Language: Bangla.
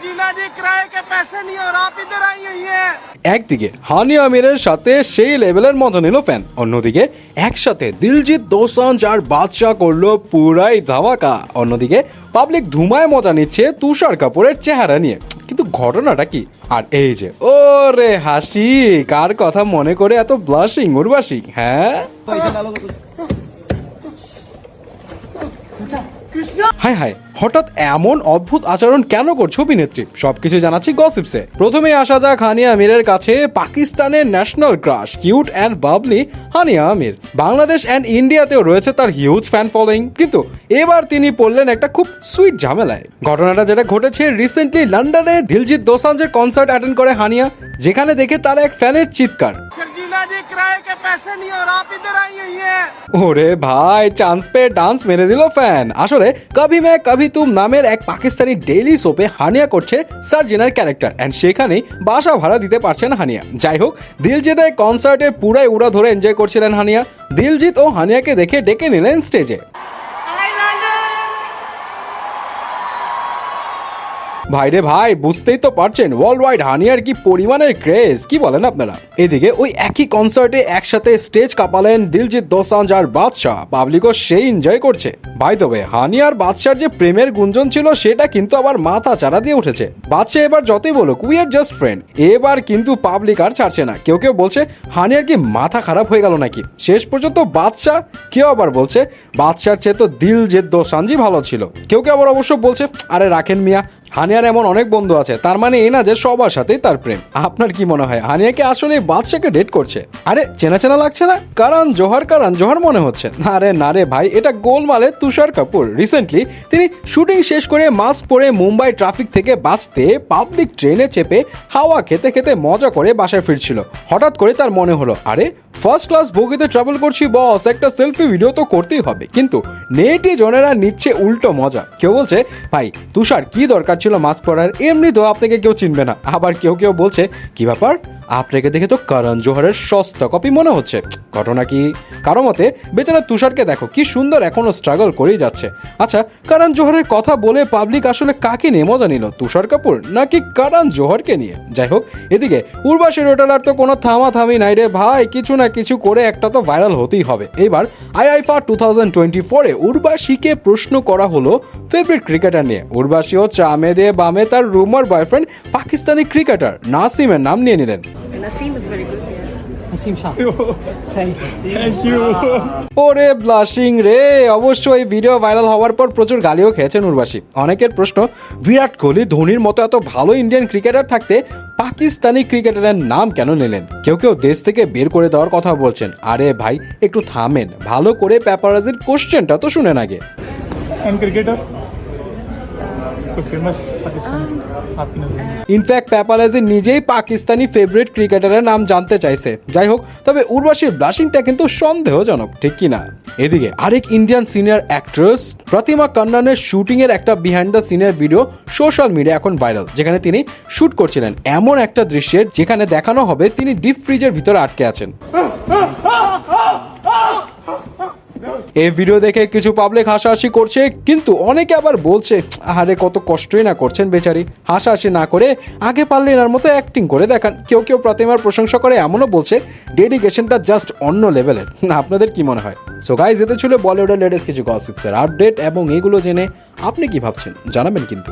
जीना जी किराए के पैसे नहीं और आप इधर आई हुई हैं। একদিকে হানিয়া আমিরের সাথে সেই লেভেলের মজা নিল ফ্যান, অন্যদিকে একসাথে দিলজিৎ দোসাঞ্জ আর বাদশা করলো পুরাই ধামাকা। অন্যদিকে পাবলিক ধুমায় মজা নিচ্ছে তুষার কাপুরের চেহারা নিয়ে। কিন্তু ঘটনাটা কি? আর এই যে ওরে হাসি, কার কথা মনে করে এত ব্লাশিং উর্বাসী? হ্যাঁ হায় হায়, হঠাৎ এমন অদ্ভুত আচরণ কেন করছো অভিনেত্রী? সবকিছু জানাচ্ছি গসিপসে। প্রথমে আসা যাক হানিয়া আমিরের কাছে। পাকিস্তানের national crush, cute and bubbly Hania Aamir. Bangladesh and ইন্ডিয়াতেও রয়েছে তার হিউজ ফ্যান ফলোয়িং। কিন্তু এবার তিনি পড়লেন একটা খুব সুইট ঝামেলায়। ঘটনাটা যেটা ঘটেছে রিসেন্টলি লন্ডনে দিলজিৎ দোসাঞ্জের কনসার্ট অ্যাটেন্ড করে হানিয়া, যেখানে দেখে তার এক ফ্যানের চিৎকার, जीना जी किराए के पैसे नहीं और आप इधर आई हुई हैं। ওরে ভাই, চান্স পেয়ে ডান্স মেরে দিল ফ্যান। আসলে কভি মে কভি তুম নামের এক পাকিস্তানি ডেইলি সোপে হানিয়া করছে সার্জিনার ক্যারেক্টার, এন্ড সেখানেই বাসা ভাড়া দিতে পারছেন হানিয়া। যাই হোক, দিলজিতের কনসার্টে পুরাই উড়া ধরে এনজয় করছিলেন হানিয়া। দিলজিৎ ও হানিয়াকে দেখে ডেকে নিলেন স্টেজে। ভাইরে ভাই, বুঝতেই তো পারছেন ওয়ার্ল্ড ওয়াইড হানিয়ার কি পরিমাণের ক্রেজ, কি বলেন আপনারা? এদিকে ওই একই কনসার্টে একসাথে স্টেজ কাঁপালেন দিলজিৎ দোসাঞ্জ আর বাদশাহ। পাবলিকও সেই এনজয় করছে। বাই দ্য ওয়ে, হানিয়ার বাদশার যে প্রেমের গুঞ্জন ছিল সেটা কিন্তু আবার মাথা চাড়া দিয়ে উঠেছে। বাদশাহ এবার যতই বলুক উই আর জাস্ট ফ্রেন্ড, এবার কিন্তু পাবলিক আর ছাড়ছে না। কেউ কেউ বলছে হানিয়ার কি মাথা খারাপ হয়ে গেল নাকি। শেষ পর্যন্ত বাদশাহ, কেউ আবার বলছে বাদশার চেয়ে তো দিলজিৎ দোসাঞ্জই ভালো ছিল। কেউ কেউ আবার অবশ্য বলছে আরে রাখেন মিয়া, হানিয়ার এমন অনেক বন্ধু আছে, তার মানে এই না যে সবার সাথেই তার প্রেম। আপনার কি মনে হয় হানিয়াকে আসলে বাদশাকে ডেট করছে? আরে চেনা চেনা লাগছে না? কারণ জোহর মনে হচ্ছে। আরে না রে ভাই, এটা গোলমালে তুষার কাপুর। রিসেন্টলি তিনি শুটিং শেষ করে মাস্ক পরে মুম্বাই ট্রাফিক থেকে বাঁচতে পাবলিক ট্রেনে চেপে হাওয়া খেতে খেতে মজা করে বাসায় ফিরছিল। হঠাৎ করে তার মনে হলো আরে ফার্স্ট ক্লাস বগিতে ট্রাভেল করছি বস, একটা সেলফি ভিডিও তো করতেই হবে। কিন্তু নেটি জনেরা নিচ্ছে উল্টো মজা। কেউ বলছে ভাই তুষার কি দরকার ছিল মাস্ক পরার, এমনি তো আপনাকে কেউ চিনবে না। আবার কেউ কেউ বলছে কি ব্যাপার, আপনাকে দেখে তো করণ জোহরের সস্তা কপি মনে হচ্ছে। ঘটনা কি? কারো মতে বেচারা তুষারকে দেখো কি সুন্দর এখনো স্ট্রাগল করেই যাচ্ছে। আচ্ছা, করণ জোহরের কথা বলে পাবলিক আসলে কাকে নিয়ে মজা নিল, তুষার কাপুর নাকি করণ জোহরকে নিয়ে? যাই হোক, এদিকে উর্বাশী রোটালার তো কোনো থামাথামি নাই রে ভাই, কিছু না কিছু করে একটা তো ভাইরাল হতেই হবে। এইবার আইআইফা 2024-এ উর্বাশীকে প্রশ্ন করা হলো ফেভারিট ক্রিকেটার নিয়ে। উর্বাশীও চামে দিয়ে বামে তার রুমার বয়ফ্রেন্ড পাকিস্তানি ক্রিকেটার নাসিমের নাম নিয়ে নিলেন। Naseem is very good. Yeah. ওরে ব্লাশিং রে! অবশ্য এই ভিডিও ভাইরাল হওয়ার পর প্রচুর গালিও খেয়েছেন উর্বাশী। অনেকের প্রশ্ন, বিরাট কোহলি ধোনির মতো এত ভালো ইন্ডিয়ান ক্রিকেটার থাকতে পাকিস্তানি ক্রিকেটারের নাম কেন নিলেন? কেউ কেউ দেশ থেকে বের করে দেওয়ার কথা বলছেন। আরে ভাই একটু থামেন, ভালো করে প্যাপারাজির কোশ্চেনটা তো শুনেন আগে। ইনফ্যাক্ট প্যাপারাজি নিজেই পাকিস্তানি ফেভারিট ক্রিকেটারের নাম জানতে চাইছে। যাই হোক, তবে উর্বাশীর ব্লাশিংটা কিন্তু সন্দেহজনক, ঠিক কি না? এদিকে আরেক ইন্ডিয়ান সিনিয়র অ্যাক্ট্রেস প্রতিমা কান্নানের শুটিং এর একটা বিহাইন্ড দ্য সিনের ভিডিও সোশ্যাল মিডিয়া এখন ভাইরাল, যেখানে তিনি শুট করছিলেন এমন একটা দৃশ্যের যেখানে দেখানো হবে তিনি ডিপ ফ্রিজের ভিতরে আটকে আছেন। এই ভিডিও দেখে কিছু পাবলিক হাসাহাসি করছে, কিন্তু অনেকে আবার বলছে আরে কত কষ্টই না করছেন বেচারি, হাসাহাসি না করে আগে পারলে এনার মতো অ্যাক্টিং করে দেখান। কেউ কেউ প্রতিমার প্রশংসা করে এমনও বলছে ডেডিকেশনটা জাস্ট অন্য লেভেলের। না আপনাদের কি মনে হয়? সো গাইস, এতে ছিল বলিউডের লেটেস্ট কিছু গসিপসের আপডেট, এবং এগুলো জেনে আপনি কি ভাবছেন জানাবেন কিন্তু।